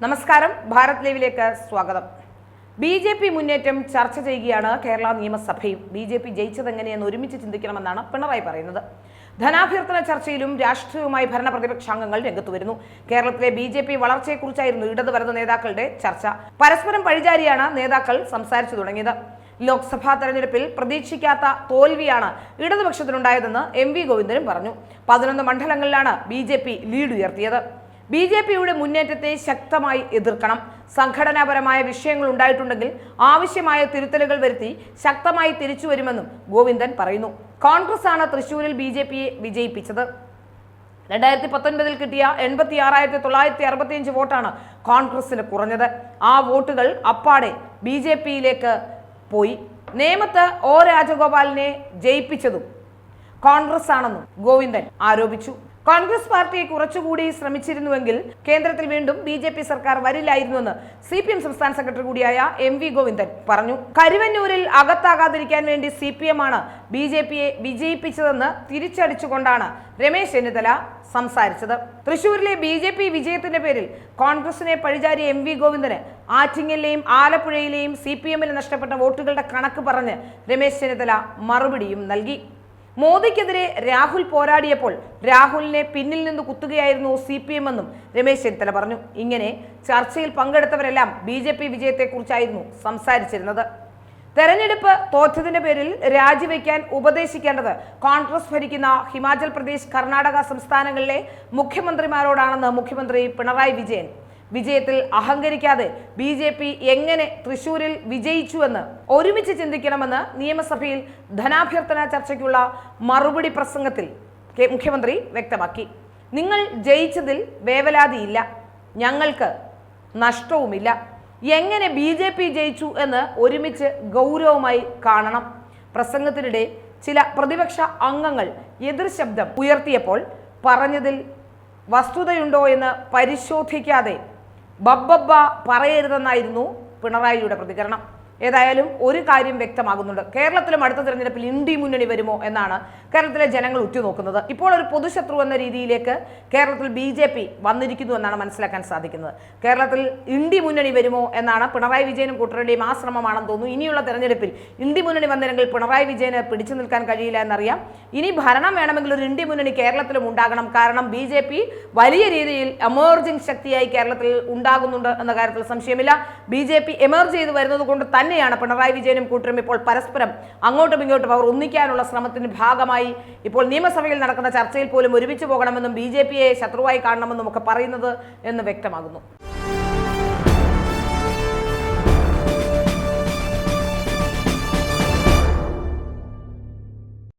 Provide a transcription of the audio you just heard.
നമസ്കാരം, ഭാരത് ലൈവിലേക്ക് സ്വാഗതം. ബി.ജെ.പി. മുന്നേറ്റം ചർച്ച ചെയ്യുകയാണ് കേരള നിയമസഭയും. ബി.ജെ.പി. ജയിച്ചതെങ്ങനെയെന്ന് ഒരുമിച്ച് ചിന്തിക്കണമെന്നാണ് പിണറായി പറയുന്നത്. ധനാഭ്യർത്ഥന ചർച്ചയിലും രാഷ്ട്രീയവുമായി ഭരണപ്രതിപക്ഷാംഗങ്ങൾ രംഗത്തു വരുന്നു. കേരളത്തിലെ ബി.ജെ.പി. വളർച്ചയെക്കുറിച്ചായിരുന്നു ഇടത് വലത് നേതാക്കളുടെ ചർച്ച. പരസ്പരം പഴിചാരിയാണ് നേതാക്കൾ സംസാരിച്ചു തുടങ്ങിയത്. ലോക്സഭാ തെരഞ്ഞെടുപ്പിൽ പ്രതീക്ഷിക്കാത്ത തോൽവിയാണ് ഇടതുപക്ഷത്തിനുണ്ടായതെന്ന് എം.വി. ഗോവിന്ദനും പറഞ്ഞു. 11 മണ്ഡലങ്ങളിലാണ് ബി.ജെ.പി. ലീഡ് ഉയർത്തിയത്. ബി.ജെ.പിയുടെ മുന്നേറ്റത്തെ ശക്തമായി എതിർക്കണം. സംഘടനാപരമായ വിഷയങ്ങൾ ഉണ്ടായിട്ടുണ്ടെങ്കിൽ ആവശ്യമായ തിരുത്തലുകൾ വരുത്തി ശക്തമായി തിരിച്ചു വരുമെന്നും ഗോവിന്ദൻ പറയുന്നു. കോൺഗ്രസ് ആണ് തൃശൂരിൽ ബി.ജെ.പിയെ വിജയിപ്പിച്ചത്. 2019 കിട്ടിയ 86,965 വോട്ടാണ് കോൺഗ്രസിന് കുറഞ്ഞത്. ആ വോട്ടുകൾ അപ്പാടെ ബി.ജെ.പിയിലേക്ക് പോയി. നേമത്ത് ഒ രാജഗോപാലിനെ ജയിപ്പിച്ചതും കോൺഗ്രസ് ആണെന്നും ഗോവിന്ദൻ ആരോപിച്ചു. കോൺഗ്രസ് പാർട്ടിയെ കുറച്ചുകൂടി ശ്രമിച്ചിരുന്നുവെങ്കിൽ കേന്ദ്രത്തിൽ വീണ്ടും ബി.ജെ.പി. സർക്കാർ വരില്ലായിരുന്നുവെന്ന് CPM സംസ്ഥാന സെക്രട്ടറി കൂടിയായ എം.വി. ഗോവിന്ദൻ പറഞ്ഞു. കരുവന്നൂരിൽ അകത്താകാതിരിക്കാൻ വേണ്ടി CPM ആണ് ബി.ജെ.പിയെ വിജയിപ്പിച്ചതെന്ന് തിരിച്ചടിച്ചുകൊണ്ടാണ് രമേശ് ചെന്നിത്തല സംസാരിച്ചത്. തൃശൂരിലെ ബി.ജെ.പി. വിജയത്തിന്റെ പേരിൽ കോൺഗ്രസിനെ പഴിചാരിയ എം.വി. ഗോവിന്ദന് ആറ്റിങ്ങലിലെയും ആലപ്പുഴയിലെയും CPM-ന് നഷ്ടപ്പെട്ട വോട്ടുകളുടെ കണക്ക് പറഞ്ഞ് രമേശ് ചെന്നിത്തല മറുപടിയും നൽകി. മോദിക്കെതിരെ രാഹുൽ പോരാടിയപ്പോൾ രാഹുലിനെ പിന്നിൽ നിന്ന് കുത്തുകയായിരുന്നു CPM എന്നും രമേശ് ചെന്നിത്തല പറഞ്ഞു. ഇങ്ങനെ ചർച്ചയിൽ പങ്കെടുത്തവരെല്ലാം ബി.ജെ.പി. വിജയത്തെക്കുറിച്ചായിരുന്നു സംസാരിച്ചിരുന്നത്. തെരഞ്ഞെടുപ്പ് തോറ്റതിന്റെ പേരിൽ രാജിവെക്കാൻ ഉപദേശിക്കേണ്ടത് കോൺഗ്രസ് ഭരിക്കുന്ന ഹിമാചൽ പ്രദേശ്, കർണാടക സംസ്ഥാനങ്ങളിലെ മുഖ്യമന്ത്രിമാരോടാണെന്ന് മുഖ്യമന്ത്രി പിണറായി വിജയൻ. വിജയത്തിൽ അഹങ്കരിക്കാതെ ബി.ജെ.പി. എങ്ങനെ തൃശൂരിൽ വിജയിച്ചുവെന്ന് ഒരുമിച്ച് ചിന്തിക്കണമെന്ന് നിയമസഭയിൽ ധനാഭ്യർത്ഥന ചർച്ചയ്ക്കുള്ള മറുപടി പ്രസംഗത്തിൽ മുഖ്യമന്ത്രി വ്യക്തമാക്കി. നിങ്ങൾ ജയിച്ചതിൽ വേവലാതിയില്ല, ഞങ്ങൾക്ക് നഷ്ടവുമില്ല. എങ്ങനെ ബി.ജെ.പി. ജയിച്ചു എന്ന് ഒരുമിച്ച് ഗൗരവമായി കാണണം. പ്രസംഗത്തിനിടെ ചില പ്രതിപക്ഷ അംഗങ്ങൾ എതിർ ശബ്ദം ഉയർത്തിയപ്പോൾ പറഞ്ഞതിൽ വസ്തുതയുണ്ടോ എന്ന് പരിശോധിക്കാതെ ബബ്ബബ്ബ പറയരുതെന്നായിരുന്നു പിണറായിയുടെ പ്രതികരണം. ഏതായാലും ഒരു കാര്യം വ്യക്തമാകുന്നുണ്ട്. കേരളത്തിലും അടുത്ത തെരഞ്ഞെടുപ്പിൽ ഇന്ത്യ മുന്നണി വരുമോ എന്നാണ് കേരളത്തിലെ ജനങ്ങൾ ഉറ്റുനോക്കുന്നത്. ഇപ്പോൾ ഒരു പൊതുശത്രു എന്ന രീതിയിലേക്ക് കേരളത്തിൽ ബി.ജെ.പി. വന്നിരിക്കുന്നു എന്നാണ് മനസ്സിലാക്കാൻ സാധിക്കുന്നത്. കേരളത്തിൽ ഇന്ത്യ മുന്നണി വരുമോ എന്നാണ് പിണറായി വിജയനും കൂട്ടരുടെയും ആ ശ്രമമാണെന്ന് തോന്നുന്നു. ഇനിയുള്ള തെരഞ്ഞെടുപ്പിൽ ഇന്ത്യ മുന്നണി വന്നില്ലെങ്കിൽ പിണറായി വിജയന് പിടിച്ചു നിൽക്കാൻ കഴിയില്ല എന്നറിയാം. ഇനി ഭരണം വേണമെങ്കിൽ ഒരു ഇന്ത്യ മുന്നണി കേരളത്തിലും ഉണ്ടാകണം. കാരണം ബി.ജെ.പി. വലിയ രീതിയിൽ എമേർജിംഗ് ശക്തിയായി കേരളത്തിൽ ഉണ്ടാകുന്നുണ്ട് എന്ന കാര്യത്തിൽ സംശയമില്ല. ബി.ജെ.പി. എമേർജ് ചെയ്ത് വരുന്നത് കൊണ്ട് തന്നെയാണ് പിണറായി വിജയനും കൂട്ടരും ഇപ്പോൾ പരസ്പരം അങ്ങോട്ടും ഇങ്ങോട്ടും അവർ ഒന്നിക്കാനുള്ള ശ്രമത്തിന്റെ ഭാഗമായി ഇപ്പോൾ നിയമസഭയിൽ നടക്കുന്ന ചർച്ചയിൽ പോലും ഒരുമിച്ച് പോകണമെന്നും ബി.ജെ.പിയെ ശത്രുവായി കാണണമെന്നും ഒക്കെ പറയുന്നത് എന്ന് വ്യക്തമാകുന്നു.